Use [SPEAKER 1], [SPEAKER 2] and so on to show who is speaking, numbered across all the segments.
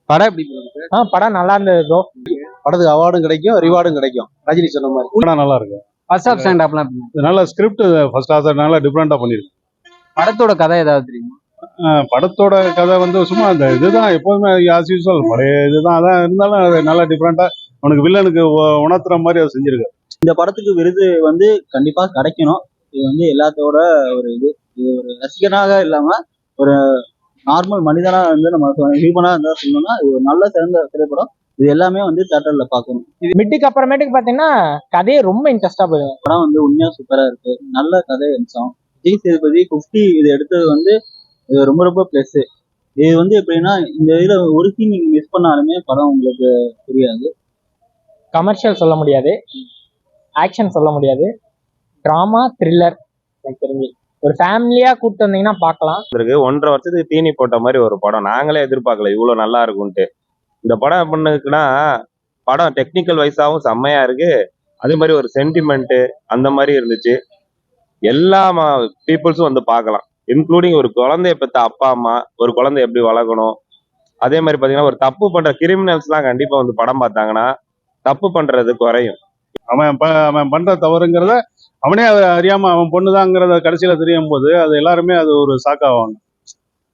[SPEAKER 1] படம் எப்படி bro இருக்கு?
[SPEAKER 2] படம் நல்லா இருந்தது ப்ரோ.
[SPEAKER 3] படத்துக்கு அவார்டும் கிடைக்கும், ரிவார்டும் கிடைக்கும். ரஜினி சொன்ன மாதிரி
[SPEAKER 4] படம் நல்லா இருக்கு.
[SPEAKER 1] ஃபர்ஸ்ட் ஆஃப் செகண்ட் ஹாஃப்லாம் எப்படி இருக்கு?
[SPEAKER 4] நல்ல ஸ்கிரிப்ட், ஃபர்ஸ்ட் ஹாஃப் நல்லா டிஃப்ரெண்டா பண்ணிருக்கு.
[SPEAKER 1] படத்தோட கதை ஏதாவது தெரியுமா?
[SPEAKER 4] படத்தோட கதை வந்து சும்மா அந்த இதுதான் எப்போதுமே ஆஸ் யூஸ்வல் பழைய இதுதான். அதான் இருந்தாலும் அது நல்லா டிஃப்ரெண்டா அவனுக்கு வில்லனுக்கு உணர்த்துற மாதிரி அதை செஞ்சிருக்கு.
[SPEAKER 3] இந்த படத்துக்கு விருது வந்து கண்டிப்பா கிடைக்கணும். இது வந்து எல்லாத்தோட ஒரு இது ஒரு ரசிகனாக இல்லாம ஒரு நார்மல் மனிதனா வந்து நம்ம ஹியூமனா இருந்தா சொல்லணும்னா இது ஒரு நல்ல சிறந்த திரைப்படம். இது எல்லாமே வந்து தியேட்டர்ல பார்க்கணும்.
[SPEAKER 2] இது மிட்டுக்கு அப்புறமேட்டுக்கு பாத்தீங்கன்னா கதையை ரொம்ப இன்ட்ரெஸ்டா போயிடும்.
[SPEAKER 3] படம் வந்து உண்மையா சூப்பரா இருக்கு. நல்ல கதை அம்சம். விஜய் சேதுபதி 50 இது எடுத்தது வந்து இது ரொம்ப ரொம்ப பிளஸ். இது வந்து எப்படின்னா இந்த இதுல ஒரு சீன் நீங்க மிஸ் பண்ணாலுமே படம் உங்களுக்கு புரியாது.
[SPEAKER 2] கமர்ஷியல் சொல்ல முடியாது, ஆக்ஷன் சொல்ல முடியாது, டிராமா த்ரில்லர். எனக்கு தெரிஞ்சு ஒரு ஃபேமிலியா கூப்பிட்டு வந்தீங்கன்னா பார்க்கலாம்.
[SPEAKER 5] 1.5 வருஷத்துக்கு தீனி போட்ட மாதிரி ஒரு படம். நாங்களே எதிர்பார்க்கல இவ்வளவு நல்லா இருக்கும்ட்டு. இந்த படம் பண்ணதுக்குன்னா படம் டெக்னிக்கல் வைஸாவும் செம்மையா இருக்கு. அதே மாதிரி ஒரு சென்டிமெண்ட் அந்த மாதிரி இருந்துச்சு. எல்லா பீப்புள்ஸும் வந்து பார்க்கலாம், இன்க்ளூடிங் ஒரு குழந்தைய பெற்ற அப்பா அம்மா, ஒரு குழந்தை எப்படி வளர்க்கணும். அதே மாதிரி பாத்தீங்கன்னா ஒரு தப்பு பண்ற கிரிமினல்ஸ் எல்லாம் கண்டிப்பா வந்து படம் பார்த்தாங்கன்னா தப்பு பண்றது குறையும்.
[SPEAKER 4] அவன் பண்ற தவறுங்கிறத அவனே அறியாம அவன் பொண்ணுதாங்கிறத கடைசியில தெரியும் போது அது எல்லாருமே அது ஒரு சாக்காவாங்க.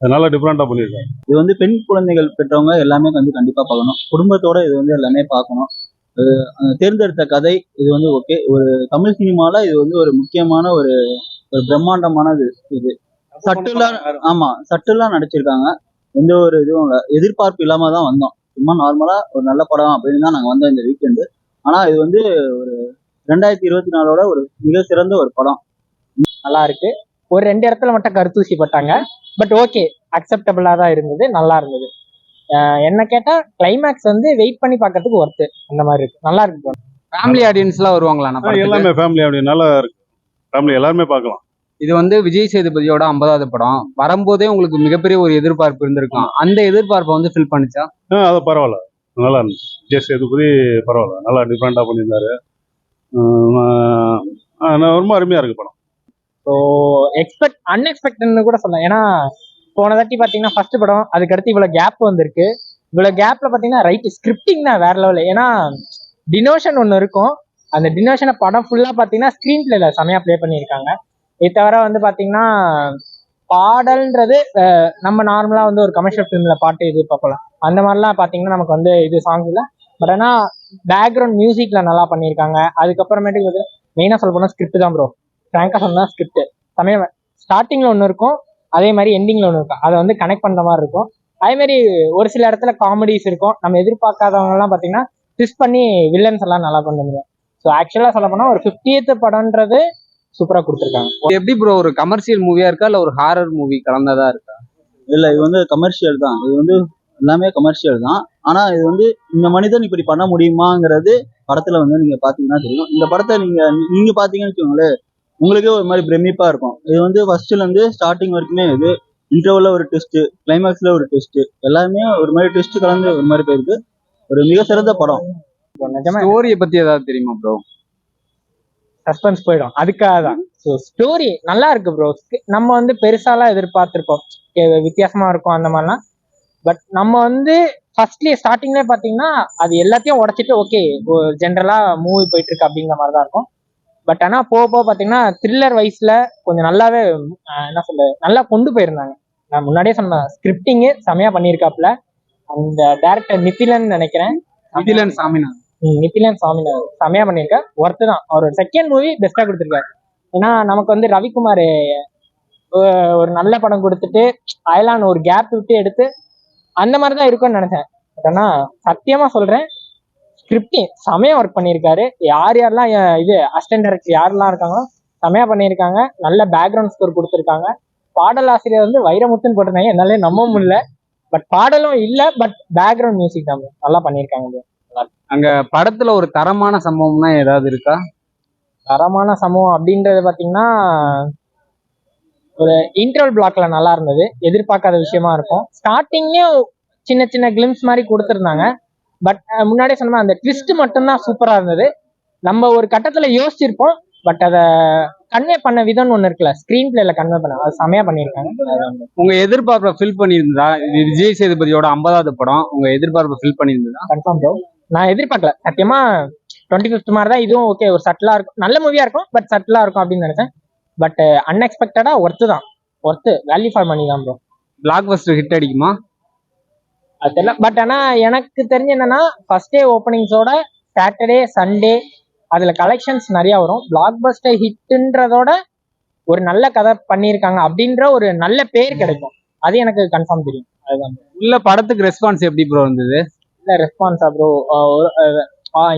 [SPEAKER 4] அது நல்லா டிஃப்ரெண்டா பண்ணியிருக்காங்க.
[SPEAKER 3] இது வந்து பெண் குழந்தைகள் பெற்றவங்க எல்லாமே வந்து கண்டிப்பா பார்க்கணும். குடும்பத்தோட இது வந்து எல்லாமே பார்க்கணும். தேர்ந்தெடுத்த கதை இது வந்து ஓகே. ஒரு தமிழ் சினிமால இது வந்து ஒரு முக்கியமான ஒரு பிரம்மாண்டமான இது சட்டுலா. ஆமா, சட்டுலா நடிச்சிருக்காங்க. எந்த ஒரு இதுவும் இல்லை, எதிர்பார்ப்பு இல்லாம தான் வந்தோம். சும்மா நார்மலா ஒரு நல்ல படம் அப்படின்னு தான் நாங்க வந்தோம் இந்த வீக்கெண்டு. ஆனா இது வந்து ஒரு 2024ஓட ஒரு மிக சிறந்த ஒரு படம்.
[SPEAKER 2] நல்லா இருக்கு. ஒரு 2 இடத்துல மட்டும் கருத்தூசி பட்டாங்க, பட் ஓகே, அக்செப்டபிளா தான் இருந்தது, நல்லா இருந்தது. என்ன கேட்டா கிளைமேக்ஸ் வந்து வெயிட் பண்ணி பார்க்கறதுக்கு ஒர்த்து அந்த மாதிரி இருக்கு. நல்லா இருக்கு.
[SPEAKER 1] ஃபேமிலி ஆடியன்ஸ்லாம் வருவாங்களா?
[SPEAKER 4] எல்லாமே ஃபேமிலி அப்படி நல்லா இருக்கு. ஃபேமிலி எல்லாருமே பார்க்கலாம்.
[SPEAKER 1] இது வந்து விஜய் சேதுபதியோட 50வது படம். வரும்போதே உங்களுக்கு மிகப்பெரிய ஒரு எதிர்பார்ப்பு இருந்திருக்கும். அந்த எதிர்பார்ப்பை வந்து ஃபில் பண்ணிச்சா?
[SPEAKER 4] அது பரவாயில்ல, நல்லா இருந்துச்சு. விஜய் சேதுபதி பரவாயில்ல, நல்லா டிஃப்ரெண்டா பண்ணியிருந்தாரு. ரொம்ப அருமையா இருக்கு படம்.
[SPEAKER 2] ஸோ அன்எக்ஸ்பெக்டட்னு கூட சொல்லலாம். ஏன்னா போன தாட்டி பார்த்தீங்கன்னா ஃபர்ஸ்ட் படம், அதுக்கடுத்து இவ்வளோ கேப் வந்திருக்கு. இவ்வளோ கேப்ல பார்த்தீங்கன்னா ரைட் ஸ்கிரிப்டிங் தான் வேற லெவல். ஏன்னா டினோஷன் ஒன்று இருக்கும், அந்த டினோஷனை படம் ஃபுல்லாக பார்த்தீங்கன்னா ஸ்க்ரீன் பிளேல செமையா ப்ளே பண்ணியிருக்காங்க. இது தவிர வந்து பார்த்தீங்கன்னா பாடல்ன்றது நம்ம நார்மலாக வந்து ஒரு கமர்ஷியல் ஃபிலிமில் பாட்டு இது பார்க்கலாம். அந்த மாதிரிலாம் பார்த்தீங்கன்னா நமக்கு வந்து இது சாங்ஸ் இல்லை. பட் ஆனால் பேக்ரவுண்ட் மியூசிக்கில் நல்லா பண்ணியிருக்காங்க. அதுக்கப்புறமேட்டுக்கு வந்து மெயினாக சொல்ல போனால் ஸ்கிரிப்ட் தான் ப்ரோ. ஃப்ராங்காக சொன்னால் ஸ்கிரிப்ட் சமயம் ஸ்டார்டிங்கில் ஒன்று இருக்கும், அதே மாதிரி எண்டிங்கில் ஒன்று இருக்கும். அதை வந்து கனெக்ட் பண்ணுற மாதிரி இருக்கும். அதேமாதிரி ஒரு சில இடத்துல காமெடிஸ் இருக்கும். நம்ம எதிர்பார்க்காதவங்கலாம் பார்த்தீங்கன்னா ட்விஸ்ட் பண்ணி வில்லன்ஸ் எல்லாம் நல்லா பண்ணுங்க. ஸோ ஆக்சுவலாக சொல்ல போனால் ஒரு 50th படம்ன்றது சூப்பராக கொடுத்துருக்காங்க.
[SPEAKER 1] எப்படி ப்ரோ, ஒரு கமர்ஷியல் மூவியா இருக்கா இல்லை ஒரு ஹாரர் மூவி கலந்ததா இருக்கா?
[SPEAKER 3] இல்லை, இது வந்து கமர்ஷியல் தான். இது வந்து எல்லாமே கமர்ஷியல் தான். ஆனா இது வந்து இந்த மனிதன் இப்படி பண்ண முடியுமாங்கிறது படத்துல வந்து நீங்க பாத்தீங்கன்னா தெரியும். இந்த படத்தை நீங்க பாத்தீங்கன்னு வச்சுக்கோங்களேன், உங்களுக்கே ஒரு மாதிரி பிரமிப்பா இருக்கும். இது வந்து ஃபர்ஸ்ட்ல இருந்து ஸ்டார்டிங் வரைக்குமே இது இன்டர்வல்ல ஒரு ட்விஸ்ட், கிளைமேக்ஸ்ல ஒரு ட்விஸ்ட், எல்லாமே ஒரு மாதிரி ட்விஸ்ட் கலந்து ஒரு மாதிரி போயிருக்கு. ஒரு மிக சிறந்த படம்.
[SPEAKER 1] ஸ்டோரியை பத்தி ஏதாவது தெரியுமா ப்ரோ?
[SPEAKER 2] சஸ்பென்ஸ் போயிடும், அதுக்காக தான். ஸோ ஸ்டோரி நல்லா இருக்கு ப்ரோ. நம்ம வந்து பெருசாலாம் எதிர்பார்த்திருப்போம், வித்தியாசமா இருக்கும் அந்த மாதிரிலாம். பட் நம்ம வந்து ஃபர்ஸ்ட்லேயே ஸ்டார்டிங்லேயே பார்த்தீங்கன்னா அது எல்லாத்தையும் உடச்சிட்டு ஓகே ஜென்ரலா மூவி போயிட்டு இருக்கு அப்படிங்கிற மாதிரி தான் இருக்கும். பட் ஆனால் போக போக பார்த்தீங்கன்னா த்ரில்லர் வைஸ்ல கொஞ்சம் நல்லாவே என்ன சொல்ல நல்லா கொண்டு போயிருந்தாங்க. நான் முன்னாடியே சொன்னேன், ஸ்கிரிப்டிங்கு செமையா பண்ணியிருக்காப்புல அந்த டேரக்டர் நிதிலன் நினைக்கிறேன்.
[SPEAKER 1] நிதிலன் சாமிநாதன்.
[SPEAKER 2] நிதிலன் சாமிநாதன் செமையா பண்ணியிருக்காரு. ஒர்த்து தான். அவரோட செகண்ட் மூவி பெஸ்டா கொடுத்துருக்காரு. ஏன்னா நமக்கு வந்து ரவிக்குமார் ஒரு நல்ல படம் கொடுத்துட்டு அயலான் ஒரு கேப் விட்டு எடுத்து அந்த மாதிரி தான் இருக்கும்னு நினைச்சேன். பட் ஆனால் சத்தியமா சொல்றேன், ஸ்கிரிப்டிங் செமையா ஒர்க் பண்ணியிருக்காரு. யாரெல்லாம் இது அசிஸ்டன்ட் டைரக்டர் யாரெல்லாம் இருக்காங்களோ செமையா பண்ணியிருக்காங்க. நல்ல பேக்ரவுண்ட் ஸ்கோர் கொடுத்துருக்காங்க. பாடல் ஆசிரியர் வந்து வைரமுத்துன்னு போட்டிருந்தாங்க, என்னாலே நம்ப முடியல. பட் பாடலும் இல்லை, பட் பேக்ரவுண்ட் மியூசிக் தான் நல்லா பண்ணியிருக்காங்க.
[SPEAKER 1] அங்க படத்துல ஒரு தரமான சம்பவம்னா ஏதாவது இருக்கா?
[SPEAKER 2] தரமான சம்பவம் அப்படின்றது பார்த்தீங்கன்னா ஒரு இன்டர்வல் பிளாக்ல நல்லா இருந்தது. எதிர்பார்க்காத விஷயமா இருக்கும். ஸ்டார்டிங்லயும் சின்ன சின்ன கிளிம்ஸ் மாதிரி கொடுத்துருந்தாங்க. பட் முன்னாடியே சொன்ன அந்த ட்விஸ்ட் மட்டும்தான் சூப்பரா இருந்தது. நம்ம ஒரு கட்டத்துல யோசிச்சிருப்போம், பட் அதை கன்வே பண்ண விதம்னு ஒண்ணு இருக்குல்ல, ஸ்கிரீன் பிளேல கன்வே பண்ண அது செமையா பண்ணியிருக்காங்க.
[SPEAKER 1] உங்க எதிர்பார்ப்பை ஃபில் பண்ணியிருந்தா விஜய் சேதுபதியோட 50வது படம் உங்க எதிர்பார்ப்பை ஃபில் பண்ணியிருந்ததா?
[SPEAKER 2] Confirm bro. நான் எதிர்பார்க்கல சத்தியமா. 25th மாதிரி தான் இதுவும். ஓகே, ஒரு சட்டிலா இருக்கும், நல்ல மூவியா இருக்கும், பட் சட்டிலா இருக்கும் அப்படின்னு நினைச்சேன். பட் அன்எக்ஸ்பெக்டடா ஒர்த்து தான். ஒர்த்து, வேல்யூ ஃபார் மணி தான் ப்ரோ.
[SPEAKER 1] பிளாக் பஸ்டர் ஹிட் அடிக்குமா?
[SPEAKER 2] அது தெரியல. பட் ஆனா எனக்கு தெரிஞ்சு என்னன்னா, ஃபர்ஸ்ட் டே ஓப்பனிங்ஸோட சாட்டர்டே சண்டே அதுல கலெக்ஷன்ஸ் நிறைய வரும். பிளாக் பஸ்டர் ஹிட்ன்றதோட ஒரு நல்ல கதை பண்ணியிருக்காங்க அப்படின்ற ஒரு நல்ல பேர் கிடைக்கும். அது எனக்கு கன்ஃபார்ம் தெரியும். அதுதான் bro.
[SPEAKER 1] உள்ள படத்துக்கு ரெஸ்பான்ஸ் எப்படி ப்ரோ இருந்தது?
[SPEAKER 2] இல்ல ரெஸ்பான்ஸா ப்ரோ,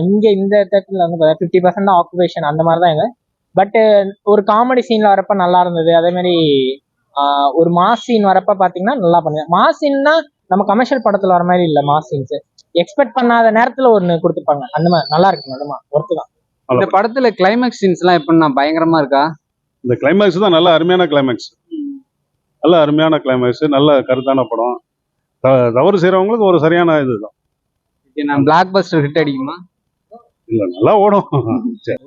[SPEAKER 2] இங்க இந்த தேட்டர்ல வந்து 50% ஆக்குபேஷன் அந்த மாதிரி தான் இது. பட் ஒரு காமெடி சீன்ல வரப்ப நல்லா இருந்தது. அதே மாதிரி ஒரு மாஸ் சீன் வரப்ப பாத்தீங்கன்னா நல்லா பண்ணுங்க. மாஸ் சீன்னா நம்ம கமர்ஷியல் படத்துல வர மாதிரி இல்ல. மாஸ் சீன்ஸ் எக்ஸ்பெக்ட் பண்ணாத நேரத்துல ஒண்ணு கொடுத்துருப்பாங்க. அந்த மாதிரி நல்லா இருக்கு. நல்லமா ஒர்த்து தான்.
[SPEAKER 1] இந்த படத்துல கிளைமேக்ஸ் சீன்ஸ் எல்லாம் எப்படின்னா பயங்கரமா இருக்கா?
[SPEAKER 4] இந்த கிளைமேக்ஸ் தான் நல்ல அருமையான கிளைமேக்ஸ். நல்ல அருமையான கிளைமேக்ஸ், நல்ல கருத்தான படம். தவறு செய்யறவங்களுக்கு ஒரு சரியான இதுதான்.
[SPEAKER 1] நான் பிளாக் பஸ்டர் ஹிட் அடிக்குமா?
[SPEAKER 4] இல்ல நல்லா ஓடும். சரி.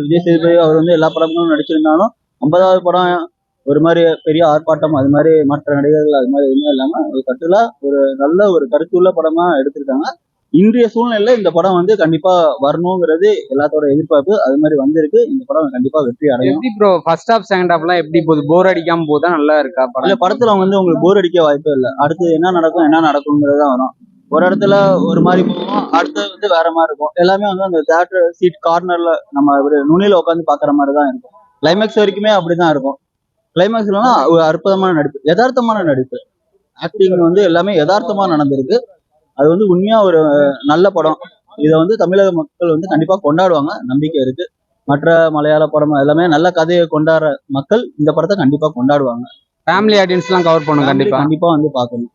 [SPEAKER 3] விஜய் சேதுபதி அவர் வந்து எல்லா படங்களும் நடிச்சிருந்தாலும் 50வது படம் ஒரு மாதிரி பெரிய ஆர்ப்பாட்டம் அது மாதிரி மற்ற நடிகர்கள் அது மாதிரி எதுவுமே இல்லாம ஒரு கட்டுலா ஒரு நல்ல ஒரு கருத்துள்ள படமா எடுத்திருக்காங்க. இன்றைய சூழ்நிலையில இந்த படம் வந்து கண்டிப்பா வரணுங்கிறது எல்லாத்தோட எதிர்பார்ப்பு. அது மாதிரி வந்திருக்கு. இந்த படம் கண்டிப்பா வெற்றி அடையும்.
[SPEAKER 1] எப்படி ப்ரோ ஃபர்ஸ்ட் ஹாஃப் செகண்ட் ஹாஃப்லாம் எப்படி போகுது? போர் அடிக்காம போதா? நல்லா இருக்கா
[SPEAKER 3] இல்ல,
[SPEAKER 1] படம்?
[SPEAKER 3] படத்துல வந்து உங்களுக்கு போர் அடிக்க வாய்ப்பே இல்லை. அடுத்து என்ன நடக்குங்கிறது தான் வரும். ஒரு இடத்துல ஒரு மாதிரி போகும், அடுத்து வந்து வேற மாதிரி இருக்கும். எல்லாமே வந்து அந்த தியேட்டர் சீட் கார்னர்ல நம்ம ஒரு நுனியில உட்காந்து பாக்குற மாதிரி தான் இருக்கும். கிளைமேக்ஸ் வரைக்குமே அப்படிதான் இருக்கும். கிளைமேக்ஸ்லாம் ஒரு அற்புதமான நடிப்பு, யதார்த்தமான நடிப்பு, ஆக்டிங் வந்து எல்லாமே யதார்த்தமா நடந்திருக்கு. அது வந்து உண்மையா ஒரு நல்ல படம். இதை வந்து தமிழக மக்கள் வந்து கண்டிப்பா கொண்டாடுவாங்க, நம்பிக்கை இருக்கு. மற்ற மலையாள படம் எல்லாமே நல்ல கதையை கொண்டாடுற மக்கள் இந்த படத்தை கண்டிப்பா கொண்டாடுவாங்க.
[SPEAKER 1] ஃபேமிலி ஆடியன்ஸ் எல்லாம் கவர் பண்ணும் கண்டிப்பா.
[SPEAKER 3] கண்டிப்பா வந்து பார்க்கணும்.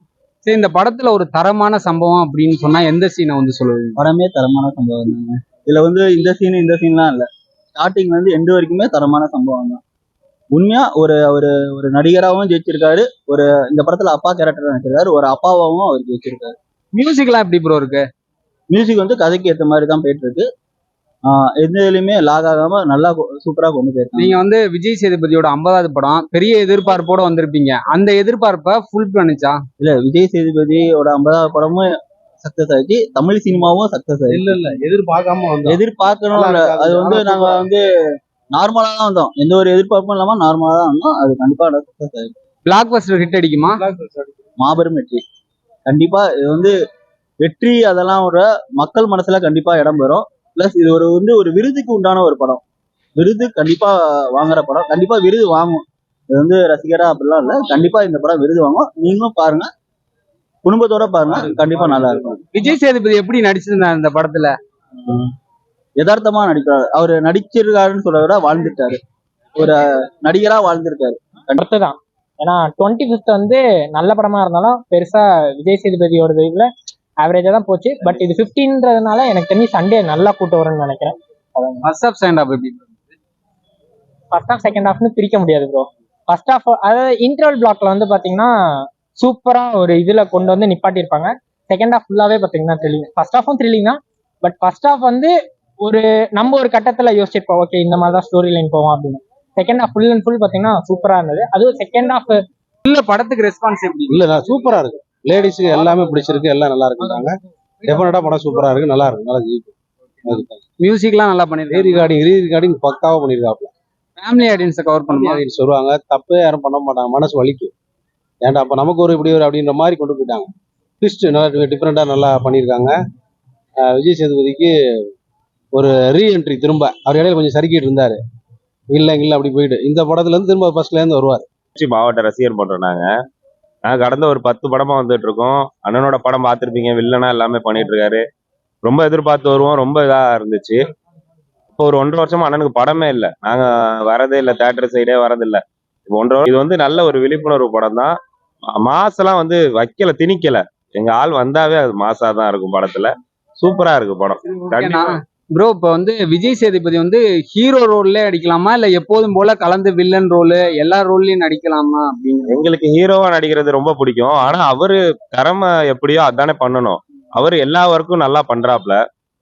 [SPEAKER 1] சரி, இந்த படத்துல ஒரு தரமான சம்பவம் அப்படின்னு சொன்னா எந்த சீனை வந்து சொல்லுவீங்க?
[SPEAKER 3] படமே தரமான சம்பவம் தாங்க. இதுல வந்து இந்த சீன்லாம் இல்ல, ஸ்டார்டிங் வந்து எண்டு வரைக்குமே தரமான சம்பவம் தான். உண்மையா ஒரு ஒரு ஒரு நடிகராகவும் ஜெயிச்சிருக்காரு. ஒரு இந்த படத்துல அப்பா கேரக்டர் நடிச்சிருக்காரு. ஒரு அப்பாவாவும் அவர் ஜெயிச்சிருக்காரு.
[SPEAKER 1] மியூசிக் எல்லாம் எப்படி ப்ரோ இருக்கு?
[SPEAKER 3] மியூசிக் வந்து கதைக்கு ஏற்ற மாதிரி தான் போயிட்டு இருக்கு. எந்த இதுலயுமே லாக் ஆகாம நல்லா சூப்பரா கொண்டு போயிருக்காங்க.
[SPEAKER 1] நீங்க வந்து விஜய் சேதுபதியோட 50வது படம் பெரிய எதிர்பார்ப்போட வந்திருப்பீங்க. அந்த எதிர்பார்ப்பை ஃபுல் பண்ணிச்சா?
[SPEAKER 3] இல்ல, விஜய் சேதுபதியோட 50வது படமும் சக்சஸ் ஆயிடுச்சு, தமிழ் சினிமாவும் சக்சஸ் ஆயிடுச்சு.
[SPEAKER 4] இல்ல எதிர்பார்க்கணும்.
[SPEAKER 3] இல்ல, அது வந்து நாங்க வந்து நார்மலா தான் வந்தோம். எந்த ஒரு எதிர்பார்ப்பும் இல்லாம நார்மலா தான் வந்தோம். அது கண்டிப்பா சக்சஸ் ஆயிடுச்சு.
[SPEAKER 1] பிளாக் பஸ்டர் ஹிட் அடிக்குமா?
[SPEAKER 3] மாபெரும் வெற்றி. கண்டிப்பா இது வந்து வெற்றி அதெல்லாம் ஒரு மக்கள் மனசுல கண்டிப்பா இடம் பெறும். பிளஸ் இது ஒரு விருதுக்கு உண்டான ஒரு படம். விருது கண்டிப்பா வாங்குற படம், கண்டிப்பா விருது வாங்கும். இது வந்து ரசிகரா அப்படிலாம் இல்ல, கண்டிப்பா இந்த படம் விருது வாங்கும். நீங்களும் பாருங்க, குடும்பத்தோட பாருங்க, கண்டிப்பா நல்லா இருக்கும்.
[SPEAKER 1] விஜய் சேதுபதி எப்படி நடிச்சிருந்தார் இந்த படத்துல?
[SPEAKER 3] யதார்த்தமா நடிக்கிறாரு. அவரு நடிச்சிருக்காருன்னு சொல்றத விட வாழ்ந்துட்டாரு, ஒரு நடிகரா வாழ்ந்திருக்காரு.
[SPEAKER 2] ஒர்த்து தான். ஏன்னா 25th வந்து நல்ல படமா இருந்தாலும் பெருசா விஜய் சேதுபதியோட இதுல ஆவரேஜா தான் போச்சு. பட் இது 15ன்றதுனால எனக்கு தெரிஞ்சு சண்டே நல்லா கூட்டம் வரும்னு நினைக்கிறேன்.
[SPEAKER 1] ஃபர்ஸ்ட் ஹாஃப் செகண்ட் ஹாஃப் எப்படி?
[SPEAKER 2] ஃபர்ஸ்ட் ஹாஃப் செகண்ட் ஹாஃப்னு பிரிக்க முடியாது ப்ரோ. ஃபர்ஸ்ட் ஹாஃப் அதாவது இன்டர்வல் பிளாக்ல வந்து பாத்தீங்கன்னா சூப்பரா ஒரு இதுல கொண்டு வந்து நிப்பாட்டியிருப்பாங்க. செகண்ட் ஹாஃப் ஃபுல்லாவே பாத்தீங்கன்னா த்ரில்லிங். ஃபர்ஸ்ட் ஹாஃபும் த்ரில்லிங் தான். பட் ஃபர்ஸ்ட் ஹாஃப் வந்து நம்ம ஒரு கட்டத்துல யோசிச்சிருப்போம், ஓகே இந்த மாதிரி தான் ஸ்டோரி லைன் போவோம் அப்படின்னு. Second half full and full பாத்தீங்கன்னா சூப்பரா இருந்தது. அதுவும் செகண்ட் ஹாஃப்
[SPEAKER 1] இல்ல படத்துக்கு ரெஸ்பான்ஸ் எப்படி?
[SPEAKER 6] இல்ல சூப்பரா இருக்கு. லேடிஸுக்கு எல்லாமே பிடிச்சிருக்கு, எல்லாம் நல்லா இருக்குறாங்க. டெஃபினட்டா படம் சூப்பரா இருக்கு, நல்லா இருக்கு, நல்லா ஜெயிக்கும்.
[SPEAKER 1] மியூசிக்லாம் நல்லா பண்ணிருக்காங்க.
[SPEAKER 6] ரீரிகார்டிங் பக்காவா பண்ணிருக்காப்ல.
[SPEAKER 1] ஃபேமிலி ஆடியன்ஸை கவர் பண்ணுமா?
[SPEAKER 6] ஆடியன்ஸ் வருவாங்க, தப்பே யாரும் பண்ண மாட்டாங்க, மனசு வலிக்கும். ஏன்டா அப்ப நமக்கு ஒரு இப்படி ஒரு அப்படின்ற மாதிரி கொண்டு போயிட்டாங்க. ட்விஸ்ட் நல்லா டிஃப்ரெண்டா நல்லா பண்ணியிருக்காங்க. விஜய் சேதுபதிக்கு ஒரு ரீஎன்ட்ரி, திரும்ப அவர் இடையில கொஞ்சம் சறுக்கிட்டு இருந்தாரு, இல்ல அப்படி போயிட்டு இந்த படத்துல இருந்து திரும்ப ஃபர்ஸ்ட்ல இருந்து வருவார்.
[SPEAKER 5] மாவட்ட ரசிகர் பண்றோம் நாங்க கடந்த ஒரு 10 படமா வந்துட்டு இருக்கோம். அண்ணனோட படம் பார்த்துருப்பீங்க, வில்லனா எல்லாமே பண்ணிட்டு இருக்காரு. ரொம்ப எதிர்பார்த்து வருவோம், ரொம்ப இதா இருந்துச்சு. இப்போ ஒரு 1.5 வருஷமா அண்ணனுக்கு படமே இல்லை, நாங்க வரதே இல்லை, தேட்டர் சைடே வரதில்லை. இப்போ 1.5 இது வந்து நல்ல ஒரு விழிப்புணர்வு படம் தான். மாசெல்லாம் வந்து வைக்கல, திணிக்கல. எங்க ஆள் வந்தாவே அது மாசா தான் இருக்கும். படத்துல சூப்பரா இருக்கு படம். கண்டிப்பா
[SPEAKER 1] ப்ரோ, இப்ப வந்து விஜய் சேதுபதி வந்து ஹீரோ ரோல்ல அடிக்கலாமா, இல்ல எப்போதும் போல கலந்து வில்லன் ரோலு எல்லா ரோல்லயும் நடிக்கலாமா அப்படின்னு?
[SPEAKER 5] எங்களுக்கு ஹீரோவா நடிக்கிறது ரொம்ப பிடிக்கும். ஆனா அவரு திறமை எப்படியோ அதானே பண்ணணும். அவரு எல்லா ஒர்க்கும் நல்லா பண்றாப்ல.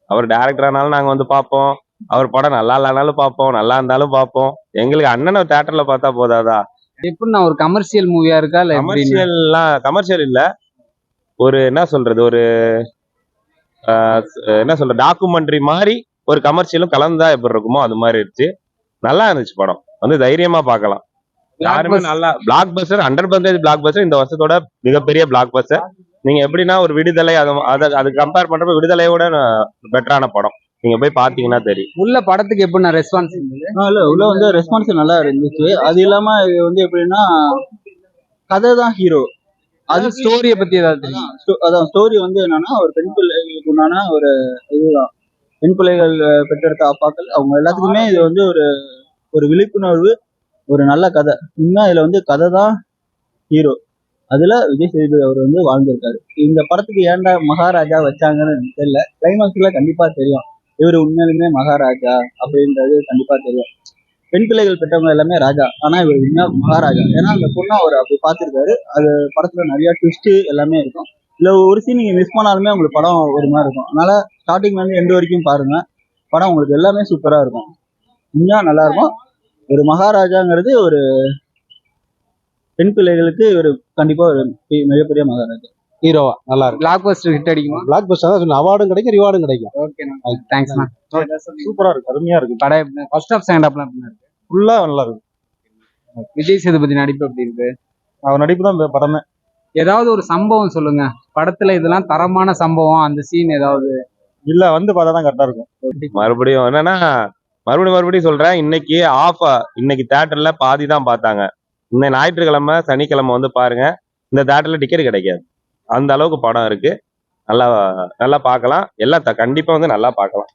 [SPEAKER 5] அவர் டைரக்டரானாலும் நாங்க வந்து பார்ப்போம், அவர் படம் நல்லா இல்லைனாலும் பார்ப்போம், நல்லா இருந்தாலும் பார்ப்போம். எங்களுக்கு அண்ணனை தியேட்டர்ல பார்த்தா போதாதா?
[SPEAKER 1] எப்படின்னா ஒரு கமர்ஷியல் மூவியா இருக்கா இல்ல எப்படின்னு?
[SPEAKER 5] கமர்ஷியல் இல்ல, ஒரு என்ன சொல்றது, ஒரு என்ன சொல்றது, டாக்குமெண்ட்ரி மாதிரி ஒரு கமர்ஷியலும் கலந்தா எப்படி இருக்குமோ அது மாதிரி இருந்துச்சு. நல்லா இருந்துச்சு படம், வந்து தைரியமா பார்க்கலாம். யாருமே நல்லா பிளாக் பஸ்டர், 100% பிளாக் பஸ்டர், இந்த வருஷத்தோட மிகப்பெரிய பிளாக் பஸ்டர். நீங்க எப்படின்னா ஒரு விடுதலை அது கம்பேர் பண்றப்ப விடுதலையோட பெட்டரான படம், நீங்க போய் பாத்தீங்கன்னா தெரியும்.
[SPEAKER 1] உள்ள படத்துக்கு எப்படின்னா ரெஸ்பான்ஸ் இருந்தது?
[SPEAKER 3] இல்ல உள்ள வந்து ரெஸ்பான்ஸ் நல்லா இருந்துச்சு. அது இல்லாம இது வந்து எப்படின்னா கதை தான் ஹீரோ.
[SPEAKER 1] அது ஸ்டோரியை பத்தி ஏதாவது தெரியும்?
[SPEAKER 3] அதான் ஸ்டோரி வந்து என்னன்னா ஒரு பெண் பிள்ளைகளுக்கு உண்டான ஒரு இதுதான். பெண் பிள்ளைகள் பெற்றெடுத்த அப்பாக்கள் அவங்க எல்லாத்துக்குமே இது வந்து ஒரு விழிப்புணர்வு, ஒரு நல்ல கதை. இன்னும் இதுல வந்து கதை தான் ஹீரோ. அதுல விஜய் சேதுபதி அவர் வந்து வாழ்ந்திருக்காரு. இந்த படத்துக்கு ஏன்டா மகாராஜா வச்சாங்கன்னு எனக்கு தெரியல. கிளைமாக்ஸ்ல கண்டிப்பா தெரியும் இவர் உண்மையிலுமே மகாராஜா அப்படின்றது கண்டிப்பா தெரியும். பெண் பிள்ளைகள் பெற்றவங்க எல்லாமே ராஜா, ஆனா இவர் உண்மையா மகாராஜா. ஏன்னா அந்த பொண்ணை அவர் அப்படி பார்த்திருக்காரு. அது படத்துல நிறைய ட்விஸ்ட் எல்லாமே இருக்கும். இல்ல ஒரு சீன் நீங்க மிஸ் பண்ணாலுமே உங்களுக்கு படம் ஒரு மாதிரி இருக்கும். அதனால ஸ்டார்டிங்ல இருந்து எண்டு வரைக்கும் பாருங்க, படம் உங்களுக்கு எல்லாமே சூப்பரா இருக்கும், உண்மையா நல்லா இருக்கும். ஒரு மகாராஜாங்கிறது ஒரு பெண் பிள்ளைகளுக்கு ஒரு கண்டிப்பா ஒரு மிகப்பெரிய மகாராஜா.
[SPEAKER 6] ஹீரோவா நல்லா இருக்கு.
[SPEAKER 1] பிளாக் பஸ்டர் ஹிட் அடிக்குமா?
[SPEAKER 6] பிளாக் பஸ்டர் தான் சொன்ன, அவார்டும் கிடைக்கும் ரிவார்டும் கிடைக்கும்.
[SPEAKER 1] ஓகேண்ணா, தேங்க்ஸ்ண்ணா.
[SPEAKER 4] சூப்பரா இருக்கு, அருமையா இருக்கு,
[SPEAKER 1] படம் ஃபர்ஸ்ட் ஆஃப் செகண்ட் ஆஃப்லாம் எப்படி இருக்கு?
[SPEAKER 4] ஃபுல்லா நல்லா இருக்கு.
[SPEAKER 1] விஜய் சேதுபதி நடிப்பு எப்படி இருக்கு?
[SPEAKER 4] அவர் நடிப்பு தான் இந்த படமே.
[SPEAKER 1] ஏதாவது ஒரு சம்பவம் சொல்லுங்க படத்துல, இதெல்லாம் தரமான சம்பவம், அந்த சீன் ஏதாவது.
[SPEAKER 4] இல்ல வந்து பார்த்தா தான் கரெக்டா இருக்கும்.
[SPEAKER 5] மறுபடியும் என்னன்னா மறுபடியும் சொல்றேன், இன்னைக்கு தியேட்டர்ல பாதி தான் பார்த்தாங்க. இந்த ஞாயிற்றுக்கிழமை சனிக்கிழமை வந்து பாருங்க, இந்த தியேட்டர்ல டிக்கெட் கிடைக்காது, அந்த அளவுக்கு படம் இருக்கு. நல்லா பார்க்கலாம், எல்லாம் கண்டிப்பா வந்து நல்லா பார்க்கலாம்.